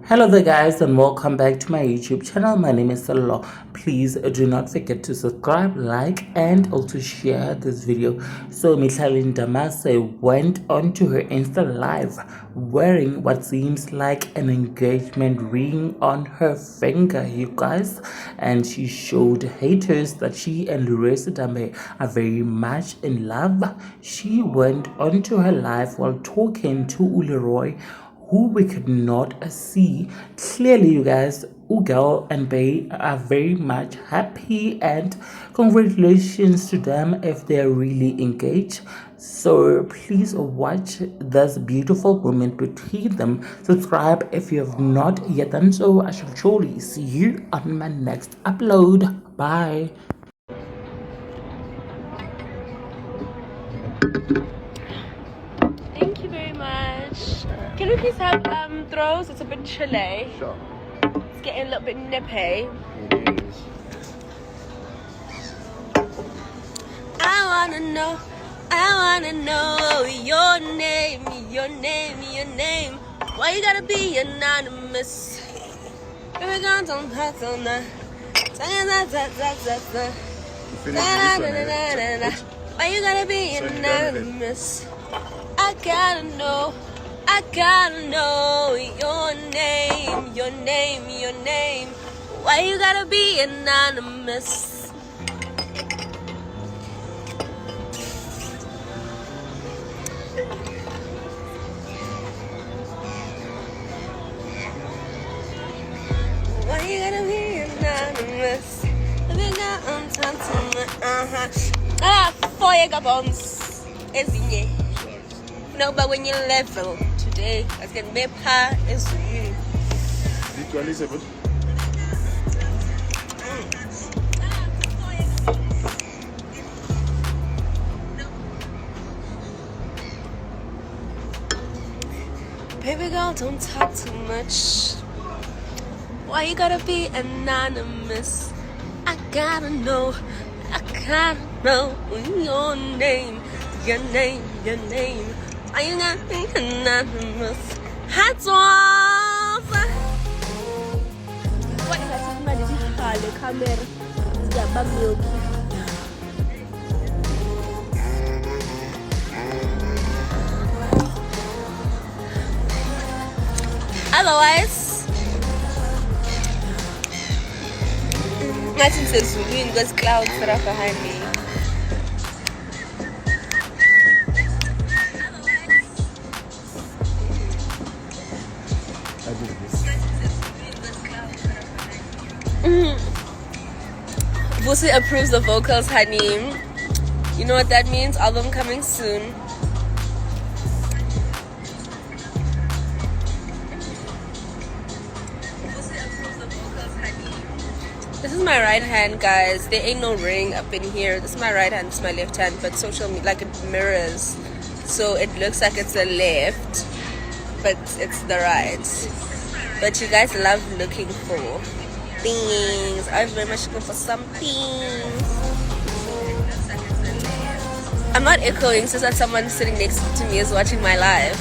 Hello there guys and welcome back to my YouTube channel. My name is Leeroy. Please do not forget to subscribe, like and also share this video. So Mihlali went onto her Insta live wearing what seems like an engagement ring on her finger, you guys, and she showed haters that she and Leeroy Sidambe are very much in love. She went onto her live while talking to Leeroy, who we could not see. Clearly, you guys, Ugel and Bay are very much happy, and congratulations to them if they're really engaged. So please watch this beautiful moment between them. Subscribe if you have not yet done so. I shall surely see you on my next upload. Bye. Thank you very much. Can we please have throws? It's a bit chilly. Sure. It's getting a little bit nippy. It is. I wanna know your name, your name, your name. Why you gotta be anonymous? Baby girl, don't talk on that. Why you gotta be anonymous? I gotta know your name, your name, your name. Why you gotta be anonymous? Why you gotta be anonymous? I think I'm talking four bombs. Ezinye. No, but when you level today, I can be part is you. Visualisable. Baby girl, don't talk too much. Why you gotta be anonymous? I gotta know your name, your name, your name. Why you gotta be anonymous? Hats off! What is that? The camera. Otherwise, nothing says we in those clouds that are behind me. I did this. Vusi approves the vocals, honey. You know what that means? Album coming soon. This is my right hand, guys. There ain't no ring up in here. This is my right hand, this is my left hand, but social media, like, it mirrors. So it looks like it's the left, but it's the right. But you guys love looking for things. I'm very much looking for some things. I'm not echoing, it's just that someone sitting next to me is watching my live.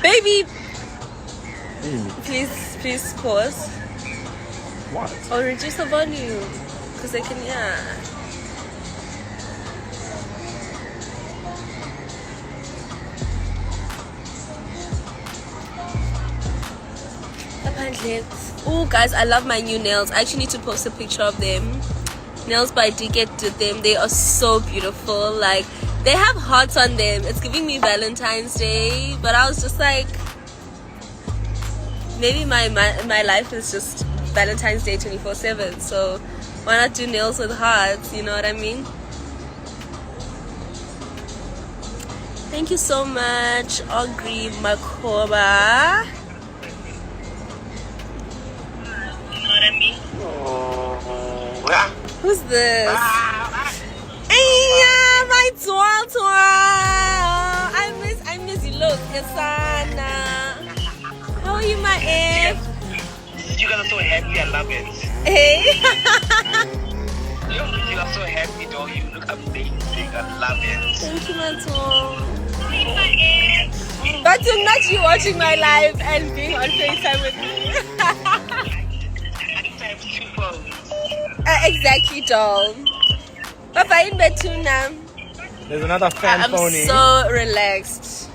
Baby, please pause. What? Or reduce the volume, because I can, yeah. Oh, guys, I love my new nails. I actually need to post a picture of them. Nails by Diget did them. They are so beautiful. Like, they have hearts on them. It's giving me Valentine's Day, but I was just like, maybe my life is just Valentine's Day 24/7. So why not do nails with hearts? You know what I mean? Thank you so much, Ogri Makoba. You know what I mean? Oh, yeah. Who's this? Hey, my tour. I miss you, look, Kasana. How are you, my F? You guys are so happy. I love it. Hey. You are so happy, dog. You look amazing. I love it. Thank you, Mato. But you're not you watching my live and being on FaceTime with me. I need to have 2 phones. Exactly, doll. Papa in bed too now. There's another fan I'm phoning. so relaxed.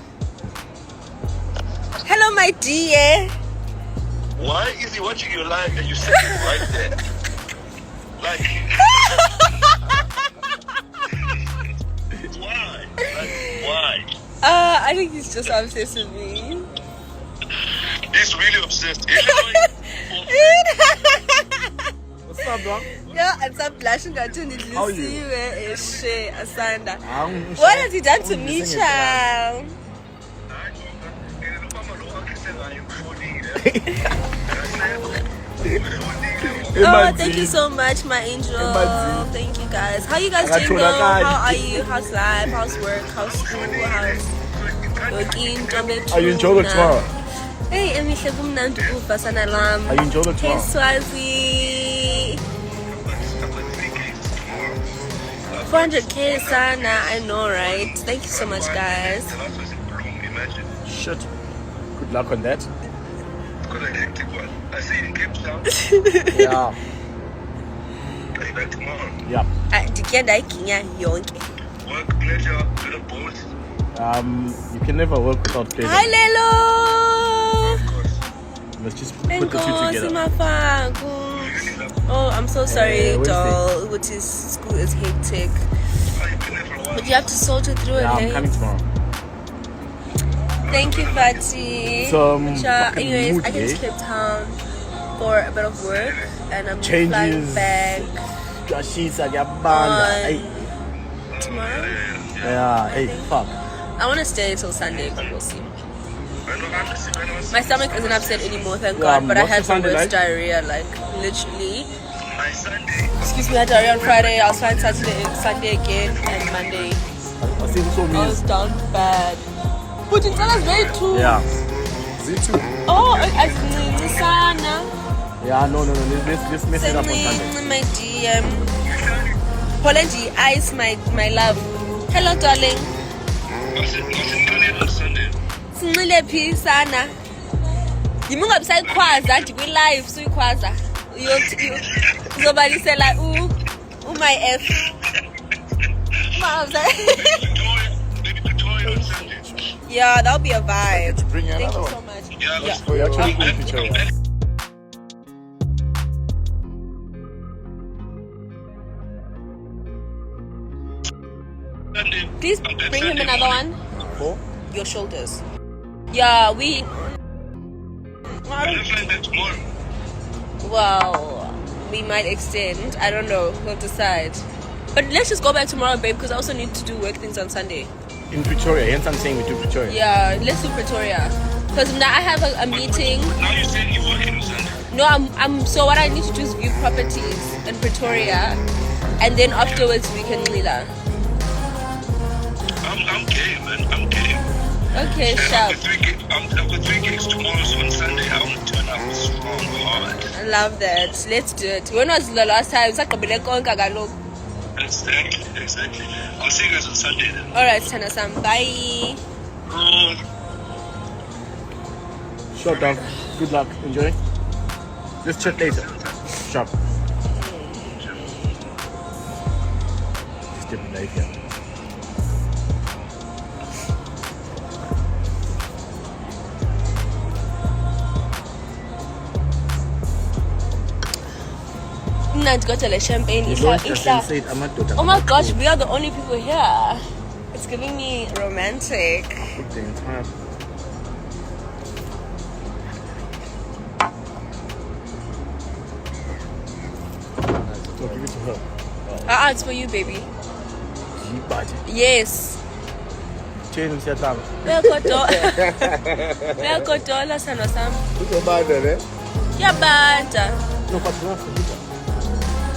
Hello, my dear. Why is he watching your live and you're sitting right there? Like, why? Like, why? I think he's just obsessed with me. He's really obsessed. What's up, dog? Yeah, and some blushing got to need How are to you? see you. Asanda. I'm What sure. has he done to I'm me, missing it, child? Oh, thank you so much, my angel. Imagine. Thank you, guys. How you guys I got doing, though? told I How are you? How's life? How's work? How's school? How's working? Are you enjoying it tomorrow? Hey, emihle kumnandi ukuva sana lam. Are you enjoying it Hey, tomorrow? Swazi. 400k sana. I know, right? Thank you so much, guys. Shit. Good luck on that. I see you in Cape Town. Yeah. Are you back tomorrow? Yeah. Ndikienda ikinya yonke. Work, pleasure, little boat. You can never work without pleasure. Hi, Lelo. Of course. Let's just put the two Enkosi together. mafaku. Oh, I'm so sorry, Wednesday. doll. Which is school is hectic, Oh, you've been there for a while. but you have to soldier through it. Yeah, I'm Hey? coming tomorrow. Thank you, Fati. Some Cha- fucking anyways, mood I came to today. Cape Town for a bit of work, and I'm flying Changes. back Shisa, Gabanda. Hey. tomorrow. Yeah, hey, fuck. I want to stay till Sunday, but we'll see. I know, I'm listening, I know. My stomach isn't upset anymore, thank Yeah, God. But I what's had your some Sunday worse like? diarrhea, like literally. My Sunday. Excuse me, I had diarrhea on Friday. I was fine Saturday, Sunday again, and Monday. I see this one I was means. down bad. But you tell us very too. Yeah. Z2. Oh, I sana. Yeah, no. Let's mess it up on Sunday. Sending my DM. Polanji, ice, my love. Hello, darling. What's it on Sunday? Sinile phi sana. Yimungabisayikwaza nje kwi-live suyikwaza. Uzobalisela my F. Maybe Victoria on Sunday. Yeah, that'll be a vibe. Bring Thank another you one. so much. Yeah, Yeah. Oh, you're actually I'm in back. Victoria. I'm back. Sunday. Please I'm back bring him Sunday another morning. one. Four? Your shoulders. Yeah, we. I'm flying back tomorrow. Well, we might extend. I don't know. We'll decide. But let's just go back tomorrow, babe, because I also need to do work things on Sunday. In Pretoria. Hence I'm saying we do Pretoria. Yeah, let's do Pretoria. Because now I have a meeting. Now you're saying you're working on Sunday. No, I'm. So what I need to do is view properties in Pretoria, and then afterwards we can Lila. I'm game, man. I'm game. Okay, sharp. I've got 3 gigs tomorrow, so on Sunday I want to turn up strong, hard. I love that. Let's do it. When was the last time? Exactly. I'll see you guys on Sunday then. Alright, Tana-san. Bye. Short dog. Good luck. Enjoy. Let's chat later. Sharp. Just get the knife here. Not got a champagne. You Isla, don't just Isla. say it. I'm not doing Oh my gosh, we are the only people here. It's giving me romantic. Good thing. It's fine. So give it to her. It's for you, baby. She bought it. Yes. Chain and set up. Uyakodola sano sam. Uzobanda, ne? Yabanta. No, but not for you.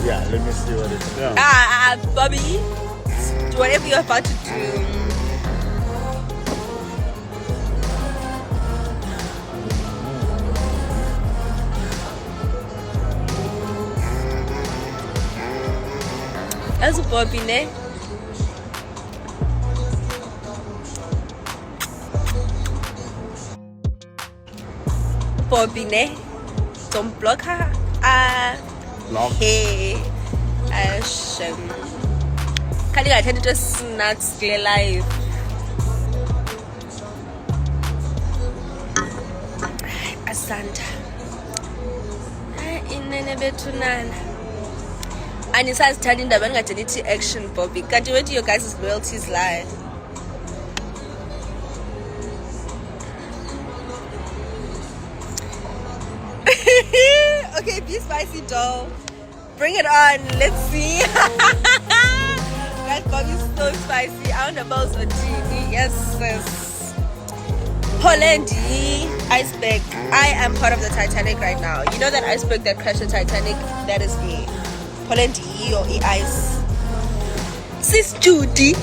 Yeah, let me see what it is. Yeah. Bobby. Whatever you're about to do. Yazi Bobby ne? Bobby ne? Don't block her. Block. Hey. Ashem. Can you attend to snacks clear live? Asanta. Inene betunana. Anisazithanda indaba engathethi action Bobby. Kanti where do your guys' loyalties lie? Okay, be spicy doll. Bring it on. Let's see. Guys, Bobby's so spicy. I want the balls on TV. Yes, sis. Hollandy iceberg. I am part of the Titanic right now. You know that iceberg that crashed the Titanic? That is me. Hollandy or ice. Sis Judy.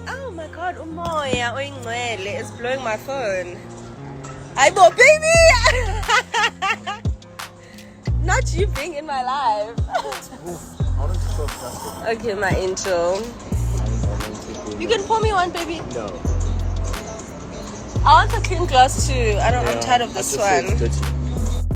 Oh my god, umoya oyingcwele is blowing my phone. Aibo baby. Not you being in my life. Okay, my angel. You can pour me one, baby. No. I want a clean glass too. I'm tired of this one.